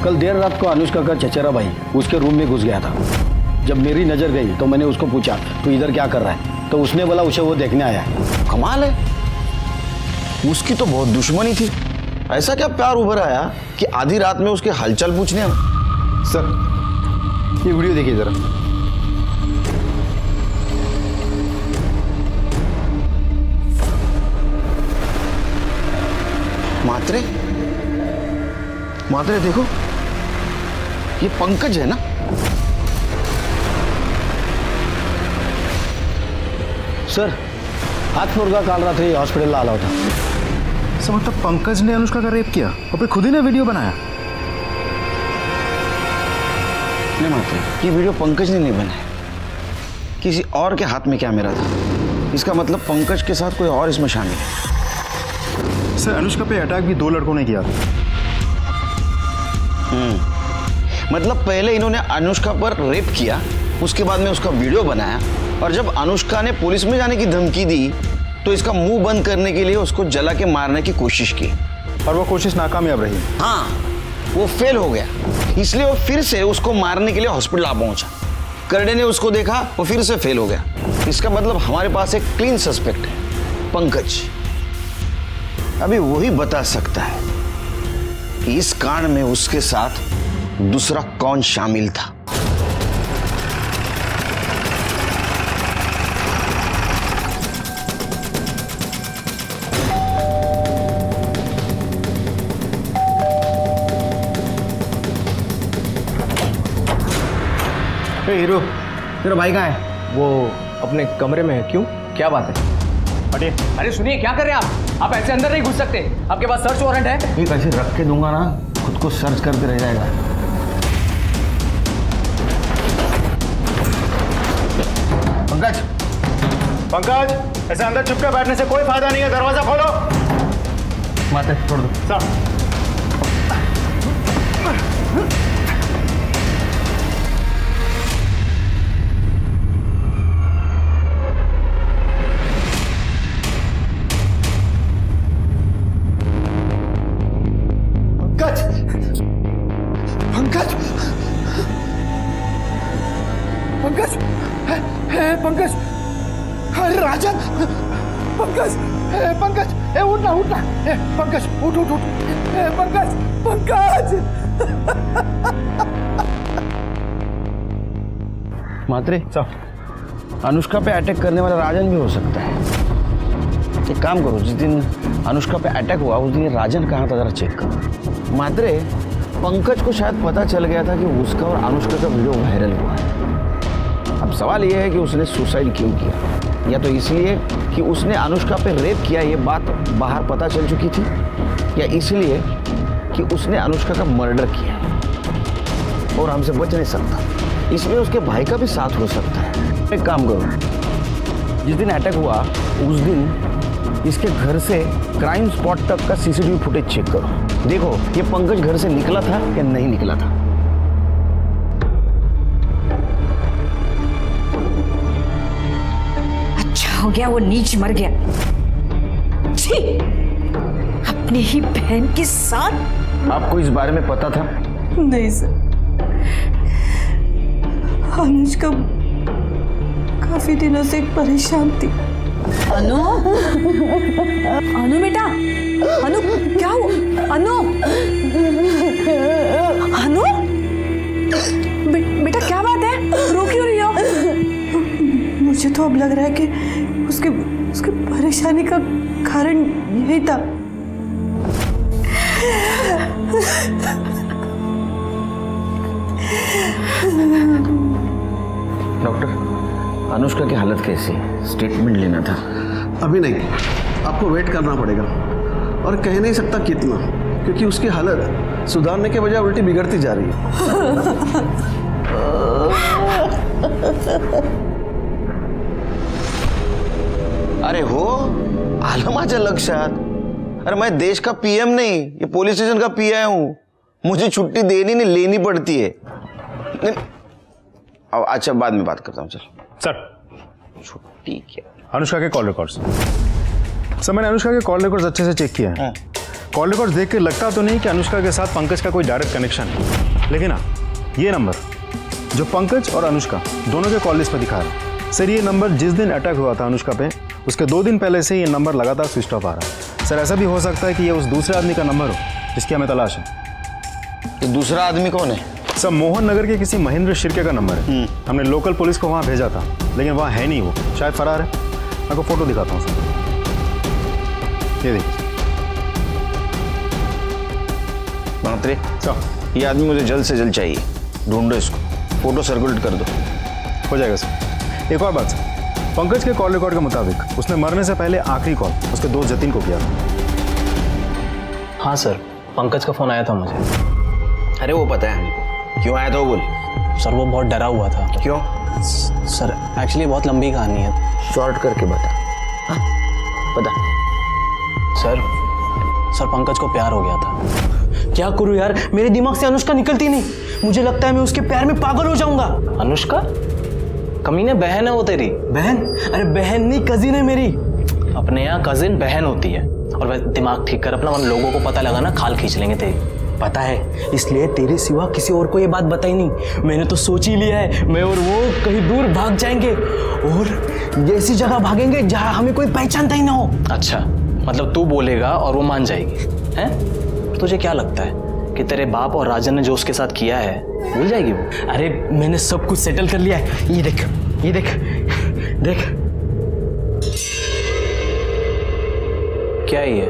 कल देर रात को अनुष्का का चचेरा भाई उसके रूम में घुस गया था। जब मेरी नजर गई तो मैंने उसको पूछा तू इधर क्या कर रहा है, तो उसने बोला उसे वो देखने आया है। कमाल है, उसकी तो बहुत दुश्मनी थी, ऐसा क्या प्यार उभर आया कि आधी रात में उसके हालचाल पूछने आया। सर ये वीडियो देखिए जरा। मात्रे, मात्रे देखो, ये पंकज है ना? सर, हाथ मुर्गा काल रात्रि हॉस्पिटल आला होता। सर मतलब पंकज ने अनुष्का का रेप किया और फिर खुद ही ने वीडियो बनाया? नहीं मात्रे, ये वीडियो पंकज ने नहीं बनाया, किसी और के हाथ में कैमरा था। इसका मतलब पंकज के साथ कोई और इसमें शामिल है। सर अनुष्का पे अटैक भी 2 लड़कों ने किया था। मतलब पहले इन्होंने अनुष्का पर रेप किया, उसके बाद में उसका वीडियो बनाया, और जब अनुष्का ने पुलिस में जाने की धमकी दी तो इसका मुंह बंद करने के लिए उसको जला के मारने की कोशिश की, और वो कोशिश नाकामयाब रही। हाँ, वो फेल हो गया, इसलिए वो फिर से उसको मारने के लिए हॉस्पिटल आ पहुंचा। करडे ने उसको देखा, वो फिर से फेल हो गया। इसका मतलब हमारे पास एक क्लीन सस्पेक्ट है, पंकज। अभी वही बता सकता है कि इस कांड में उसके साथ दूसरा कौन शामिल था। हीरो, तेरा भाई कहाँ है? वो अपने कमरे में है। क्यों, क्या बात है? अरे सुनिए, क्या कर रहे हैं आप ऐसे अंदर नहीं घुस सकते, आपके पास सर्च वारंट है। एक ऐसे रख के दूंगा ना, खुद को सर्च करते रह जाएगा। पंकज, पंकज, ऐसे अंदर चुपके बैठने से कोई फायदा नहीं है, दरवाजा खोलो। माते छोड़ दो साहब। पंकज, अरे राजन, पंकज, पंकज, उठना उठना, पंकज उठ उठ उठ, पंकज, पंकज। मात्रे, अनुष्का पे अटैक करने वाला राजन भी हो सकता है। एक काम करो, जिस दिन अनुष्का पे अटैक हुआ उस दिन राजन कहाँ था जरा चेक करो। मात्रे, पंकज को शायद पता चल गया था कि उसका और अनुष्का का वीडियो वायरल हुआ है। अब सवाल यह है कि उसने सुसाइड क्यों किया, या तो इसलिए कि उसने अनुष्का पे रेप किया, ये बात बाहर पता चल चुकी थी, या इसलिए कि उसने अनुष्का का मर्डर किया और हमसे बच नहीं सकता, इसमें उसके भाई का भी साथ हो सकता है। एक काम करो, जिस दिन अटैक हुआ उस दिन इसके घर से क्राइम स्पॉट तक का सीसीटीवी फुटेज चेक करो। देखो ये पंकज घर से निकला था या नहीं निकला था। अच्छा हो गया वो नीच मर गया। छी, अपने ही बहन के साथ। आपको इस बारे में पता था? नहीं सर, अनुष्का काफी दिनों से परेशान थी। अनु, अनु बेटा, अनु क्या हुआ? अनु, अनु, बेटा क्या बात है, रो क्यों रही हो? मुझे तो अब लग रहा है कि उसके परेशानी का कारण यही था। डॉक्टर, अनुष्का की हालत कैसी है? स्टेटमेंट लेना था। अभी नहीं, आपको वेट करना पड़ेगा, और कह नहीं सकता कितना, क्योंकि उसकी हालत सुधारने के बजाय उल्टी बिगड़ती जा रही है। अरे हो आलं माझ्या लक्षात। अरे मैं देश का पीएम नहीं, ये पुलिस स्टेशन का पीआई हूँ। मुझे छुट्टी देनी नहीं लेनी पड़ती है। नहीं, अच्छा बाद में बात करता हूँ। चल सर छुट्टी क्या? अनुष्का के कॉल रिकॉर्ड्स। सर मैंने अनुष्का के कॉल रिकॉर्ड्स अच्छे से चेक किया है। कॉल रिकॉर्ड्स देख के लगता तो नहीं कि अनुष्का के साथ पंकज का कोई डायरेक्ट कनेक्शन है, लेकिन हाँ ये नंबर जो पंकज और अनुष्का दोनों के कॉल लिस्ट पर दिखा रहा है, सर ये नंबर जिस दिन अटैक हुआ था अनुष्का पे उसके 2 दिन पहले से ये नंबर लगातार स्विच ऑफ आ रहा है। सर ऐसा भी हो सकता है कि ये उस दूसरे आदमी का नंबर हो जिसकी हमें तलाश है। ये दूसरा आदमी कौन है? सर मोहन नगर के किसी महेंद्र शिर्के का नंबर है। हमने लोकल पुलिस को वहाँ भेजा था, लेकिन वहाँ है नहीं, वो शायद फरार है। मैं आपको फोटो दिखाता हूँ सर, ये देखिए। महात्रे ये आदमी मुझे जल्द से जल्द चाहिए, ढूंढो इसको, फोटो सर्कुलेट कर दो। हो जाएगा सर। एक और बात सर, पंकज के कॉल रिकॉर्ड के मुताबिक उसने मरने से पहले आखिरी कॉल उसके दोस्त जतिन को किया था। हाँ सर, पंकज का फोन आया था मुझे। अरे वो पता है हमको, क्यों आया था वो बोल। सर वो बहुत डरा हुआ था। क्यों? सर एक्चुअली बहुत लंबी कहानी है, शॉर्ट करके बता। हाँ बता। सर पंकज को प्यार हो गया था। क्या करूं यार, मेरे दिमाग से अनुष्का निकलती नहीं। मुझे लगता है मैं उसके प्यार में पागल हो जाऊंगा। अनुष्का? कमीने बहन है वो तेरी? बहन? अरे बहन नहीं, कजिन है मेरी। अपने यहाँ कजिन बहन होती है। और वह दिमाग ठीक कर अपना, उन लोगों को पता लगा ना खाल खींच लेंगे तेरी। पता है, इसलिए तेरे सिवा किसी और को ये बात बताई नहीं। मैंने तो सोच ही लिया है, मैं और वो कहीं दूर भाग जाएंगे और ऐसी जगह भागेंगे जहां हमें कोई पहचानता ही ना हो। अच्छा, मतलब तू बोलेगा और वो मान जाएगी, हैं? तुझे क्या लगता है कि तेरे बाप और राजन ने जो उसके साथ किया है भूल जाएगी वो? अरे मैंने सब कुछ सेटल कर लिया है। ये देख, ये देख, देख क्या है ये?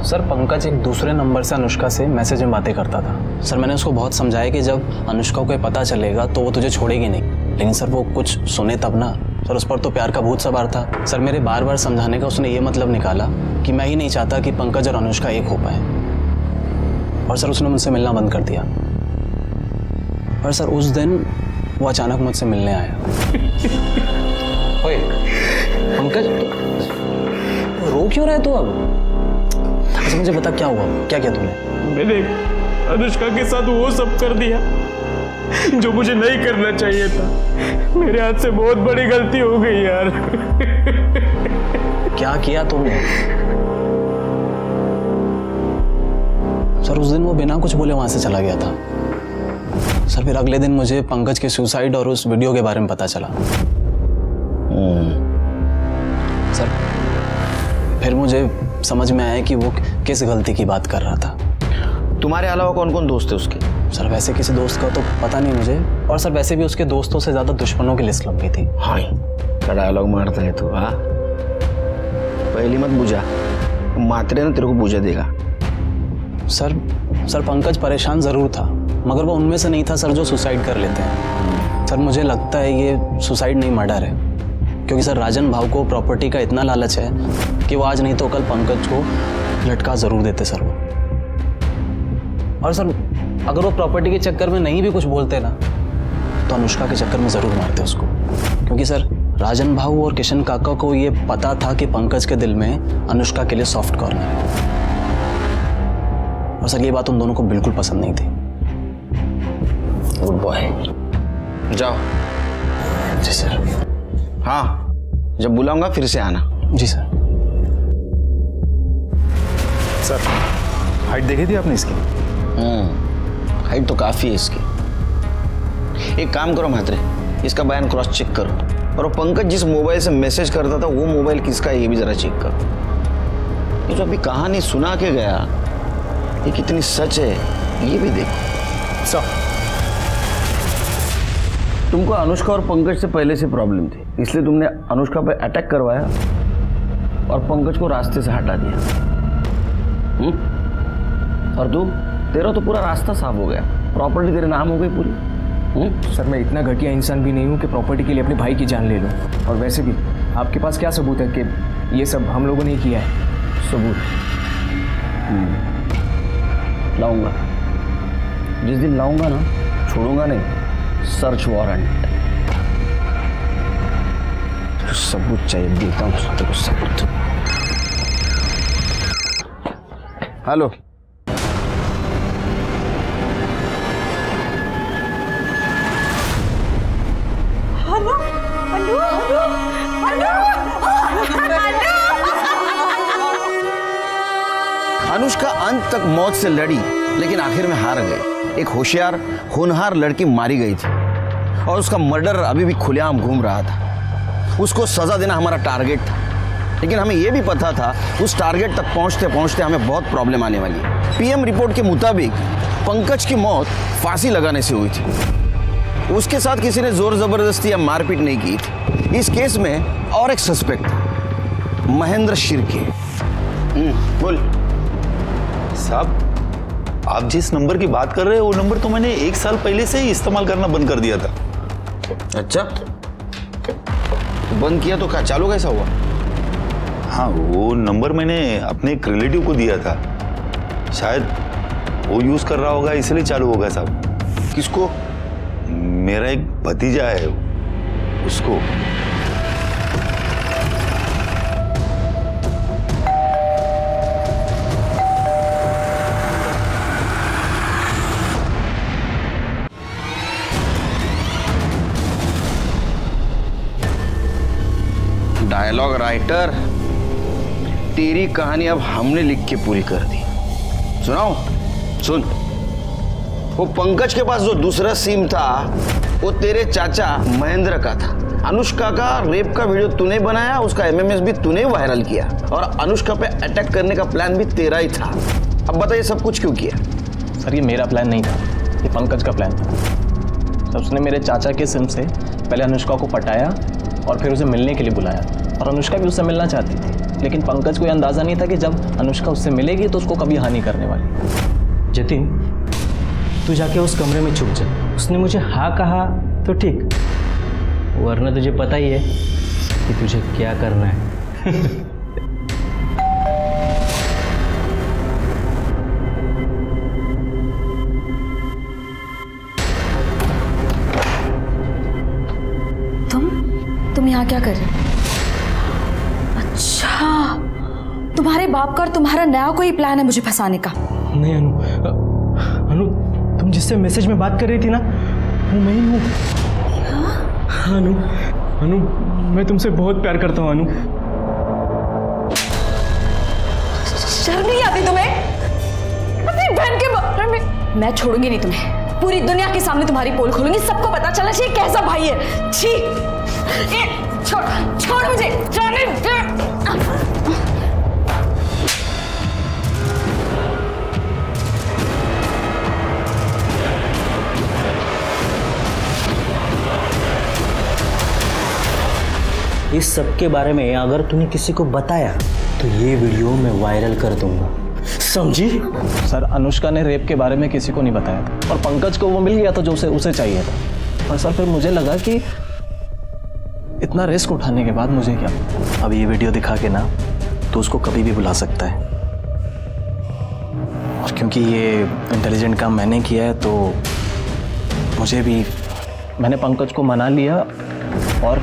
सर पंकज एक दूसरे नंबर से अनुष्का से मैसेज में बातें करता था। सर मैंने उसको बहुत समझाया कि जब अनुष्का को पता चलेगा तो वो तुझे छोड़ेगी नहीं, लेकिन सर वो कुछ सुने तब ना। सर उस पर तो प्यार का भूत सवार था। सर मेरे बार बार समझाने का उसने ये मतलब निकाला कि मैं ही नहीं चाहता कि पंकज और अनुष्का एक हो पाए, और सर उसने मुझसे मिलना बंद कर दिया। और सर उस दिन वो अचानक मुझसे मिलने आया। ओए पंकज, रो क्यों रहे तू अब? अच्छा मुझे बता क्या हुआ, क्या किया तूने? मैंने अनुष्का के साथ वो सब कर दिया जो मुझे नहीं करना चाहिए था। मेरे हाथ से बहुत बड़ी गलती हो गई यार। क्या किया तुमने? सर उस दिन वो बिना कुछ बोले वहां से चला गया था। सर फिर अगले दिन मुझे पंकज के सुसाइड और उस वीडियो के बारे में पता चला। सर फिर मुझे समझ में आया कि वो किस गलती की बात कर रहा था। तुम्हारे अलावा कौन कौन दोस्त है उसके? सर वैसे किसी दोस्त का तो पता नहीं मुझे, और सर वैसे भी उसके दोस्तों से ज्यादा दुश्मनों की लिस्ट लंबी थी। हाँ क्या डायलॉग मारता है तू। हाँ पहली मत बुझा, मात्रे ना तेरे को बुझा देगा। सर पंकज परेशान जरूर था, मगर वो उनमें से नहीं था सर जो सुसाइड कर लेते हैं। सर मुझे लगता है ये सुसाइड नहीं मर्डर है, क्योंकि सर राजन भाव को प्रॉपर्टी का इतना लालच है कि वो आज नहीं तो कल पंकज को लटका जरूर देते सर वो। और सर अगर वो प्रॉपर्टी के चक्कर में नहीं भी कुछ बोलते ना तो अनुष्का के चक्कर में जरूर मारते उसको, क्योंकि सर राजन भाव और किशन काका को ये पता था कि पंकज के दिल में अनुष्का के लिए सॉफ्ट कॉर्नर है, और सर ये बात उन दोनों को बिल्कुल पसंद नहीं थी। गुड बॉय, जाओ। जी सर। हाँ जब बुलाऊंगा फिर से आना। जी सर। सर हाइट देखी थी आपने इसकी? हाइट तो काफी है इसकी। एक काम करो म्हात्रे, इसका बयान क्रॉस चेक करो, और वो पंकज जिस मोबाइल से मैसेज करता था वो मोबाइल किसका है ये भी जरा चेक करो। ये जो अभी कहानी सुना के गया ये कितनी सच है ये भी देखो। सर तुमको अनुष्का और पंकज से पहले से प्रॉब्लम थी, इसलिए तुमने अनुष्का पे अटैक करवाया और पंकज को रास्ते से हटा दिया। और तू, तेरा तो पूरा रास्ता साफ हो गया, प्रॉपर्टी तेरे नाम हो गई पूरी। सर मैं इतना घटिया इंसान भी नहीं हूँ कि प्रॉपर्टी के लिए अपने भाई की जान ले लूँ। और वैसे भी आपके पास क्या सबूत है कि ये सब हम लोगों ने किया है? सबूत? लाऊंगा। जिस दिन लाऊंगा ना, छोड़ूंगा नहीं। Search warrant. तो सबूत चाहिए, देता हूँ तेरे को सबूत। हेलो, अनुष्का अंत तक मौत से लड़ी, लेकिन आखिर में हार गई। एक होशियार होनहार लड़की मारी गई थी और उसका मर्डर अभी भी खुलेआम घूम रहा था। उसको सजा देना हमारा टारगेट था, लेकिन हमें यह भी पता था उस टारगेट तक पहुंचते पहुंचते हमें बहुत प्रॉब्लम आने वाली है। पीएम रिपोर्ट के मुताबिक पंकज की मौत फांसी लगाने से हुई थी। उसके साथ किसी ने जोर जबरदस्ती या मारपीट नहीं की थी। इस केस में और एक सस्पेक्ट था, महेंद्र शिर्के। बोल साहब, आप जिस नंबर की बात कर रहे हैं वो नंबर तो मैंने 1 साल पहले से ही इस्तेमाल करना बंद कर दिया था। अच्छा, बंद किया तो क्या चालू कैसा हुआ? हाँ, वो नंबर मैंने अपने एक रिलेटिव को दिया था, शायद वो यूज कर रहा होगा इसलिए चालू होगा साहब। किसको? मेरा एक भतीजा है, उसको। डायलॉग राइटर, तेरी कहानी अब हमने लिख के पूरी कर दी। सुनाओ? सुन। वो पंकज के पास जो दूसरा सिम था वो तेरे चाचा महेंद्र का था। अनुष्का का रेप का वीडियो तूने बनाया, उसका एमएमएस भी तूने वायरल किया और अनुष्का पे अटैक करने का प्लान भी तेरा ही था। अब बता ये सब कुछ क्यों किया? सर, ये मेरा प्लान नहीं था, ये पंकज का प्लान था। सर, उसने मेरे चाचा के सिम से पहले अनुष्का को पटाया और फिर उसे मिलने के लिए बुलाया और अनुष्का भी उससे मिलना चाहती थी, लेकिन पंकज को यह अंदाज़ा नहीं था कि जब अनुष्का उससे मिलेगी तो उसको कभी हानि करने वाली। जतिन, तू जाके उस कमरे में छुप जा। उसने मुझे हाँ कहा तो ठीक, वरना तुझे पता ही है कि तुझे क्या करना है। तुम यहाँ क्या कर रहे हो? अच्छा, तुम्हारे बाप का और तुम्हारा नया कोई प्लान है मुझे फंसाने का? नहीं अनु, तुम जिससे मैसेज में बात कर रही थी ना, वो मैं ही हूँ। हाँ अनु, मैं तुमसे बहुत प्यार करता हूँ अनु। शर्म नहीं आती तुम्हें? अपनी बहन के बारे में। मैं छोड़ूंगी नहीं तुम्हें, पूरी दुनिया के सामने तुम्हारी पोल खोलूंगी, सबको पता चलना चाहिए कैसा भाई है। छी, छोड़ छोड़ मुझे, जाने दे। इस सब के बारे में अगर तूने किसी को बताया तो ये वीडियो मैं वायरल कर दूंगा, समझी? सर, अनुष्का ने रेप के बारे में किसी को नहीं बताया था और पंकज को वो मिल गया था जो उसे चाहिए था। और सर, फिर मुझे लगा कि इतना रिस्क उठाने के बाद मुझे क्या, अब ये वीडियो दिखा के ना तो उसको कभी भी बुला सकता है, और क्योंकि ये इंटेलिजेंट काम मैंने किया है तो मुझे भी। मैंने पंकज को मना लिया और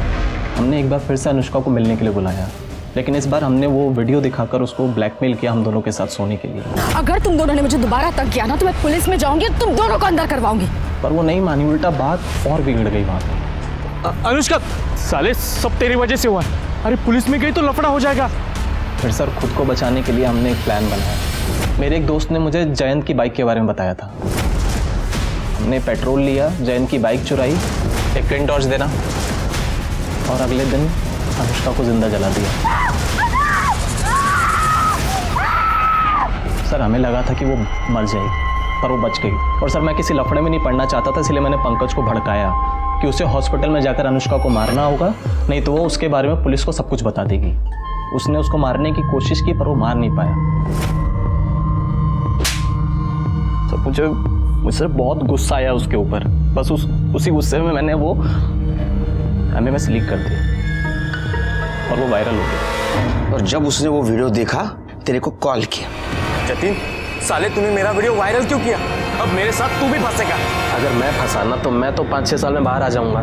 हमने एक बार फिर से अनुष्का को मिलने के लिए बुलाया, लेकिन इस बार हमने वो वीडियो दिखाकर उसको ब्लैकमेल किया हम दोनों के साथ सोने के लिए। अगर तुम दोनों ने मुझे दोबारा तंग किया ना तो मैं पुलिस में जाऊंगी और तुम दोनों को अंदर करवाऊंगी। पर वो नहीं मानी, उल्टा बात और बिगड़ गई वहाँ पे। अनुष्का, साले सब तेरी वजह से हुआ है। अरे पुलिस में गई तो लफड़ा हो जाएगा। फिर सर, खुद को बचाने के लिए हमने एक प्लान बनाया। मेरे एक दोस्त ने मुझे जयंत की बाइक के बारे में बताया था। हमने पेट्रोल लिया, जयंत की बाइक चुराई, एक ट्विन टॉर्च देना और अगले दिन अनुष्का को जिंदा जला दिया। सर, हमें लगा था कि वो मर जाएगी पर वो बच गई। और सर, मैं किसी लफड़े में नहीं पड़ना चाहता था, इसलिए मैंने पंकज को भड़काया कि उसे हॉस्पिटल में जाकर अनुष्का को मारना होगा, नहीं तो वो उसके बारे में पुलिस को सब कुछ बता देगी। उसने उसको मारने की कोशिश की पर वो मार नहीं पाया। तो मुझे बहुत गुस्सा आया उसके ऊपर। बस उसी गुस्से में मैंने वो एमएमएस लीक कर दिया और वो वायरल हो गया। और जब उसने वो वीडियो देखा तेरे को कॉल किया। जतिन, साले तूने मेरा वीडियो वायरल क्यों किया? अब मेरे साथ तू भी फंसेगा। अगर मैं फंसाना तो मैं तो 5-6 साल में बाहर आ जाऊंगा,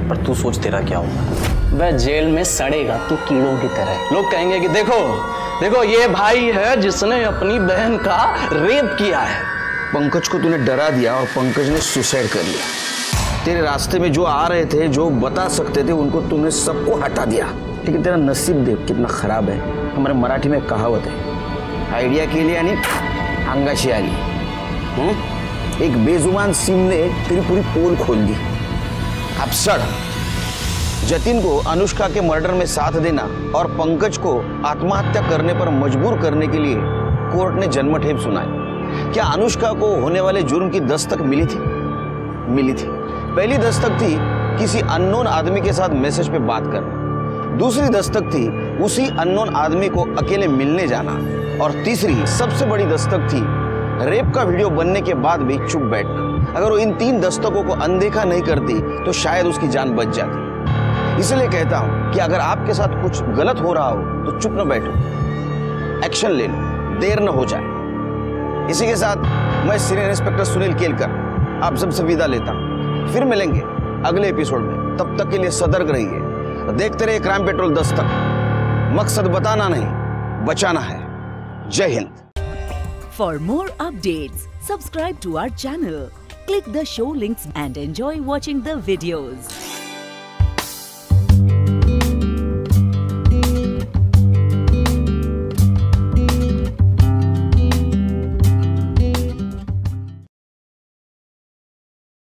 पर तू सोच तेरा क्या होगा। वह जेल में सड़ेगा तू कीड़ों की तरह। लोग कहेंगे कि देखो देखो ये भाई है जिसने अपनी बहन का रेप किया है। पंकज को तूने डरा दिया और पंकज ने सुसाइड कर लिया। तेरे रास्ते में जो आ रहे थे, जो बता सकते थे, उनको तूने सबको हटा दिया। लेकिन तेरा नसीब देख कितना खराब है। हमारे मराठी में कहावत है, आइडिया के लिए आणि अंगाशी आली। एक बेजुबान सिंह ने तेरी पूरी पोल खोल दी। अब सड़। जतिन को अनुष्का के मर्डर में साथ देना और पंकज को आत्महत्या करने पर मजबूर करने के लिए कोर्ट ने जन्मठेप सुनाई। क्या अनुष्का को होने वाले जुर्म की दस्तक मिली थी? मिली थी। पहली दस्तक थी किसी अननोन आदमी के साथ मैसेज पे बात करना। दूसरी दस्तक थी उसी अननोन आदमी को अकेले मिलने जाना। और तीसरी सबसे बड़ी दस्तक थी रेप का वीडियो बनने के बाद भी चुप बैठना। अगर वो इन 3 दस्तकों को अनदेखा नहीं करती तो शायद उसकी जान बच जाती। इसलिए कहता हूं कि अगर आपके साथ कुछ गलत हो रहा हो तो चुप न बैठो, एक्शन ले लो, देर न हो जाए। इसी के साथ मैं सीनियर इंस्पेक्टर सुनील केलकर आप सबसे विदा लेता हूं। फिर मिलेंगे अगले एपिसोड में। तब तक के लिए सतर्क रहिए, देखते रहिए क्राइम पेट्रोल दस्तक। मकसद बताना नहीं, बचाना है। जय Hind. For more updates, subscribe to our channel, click the show links and enjoy watching the videos.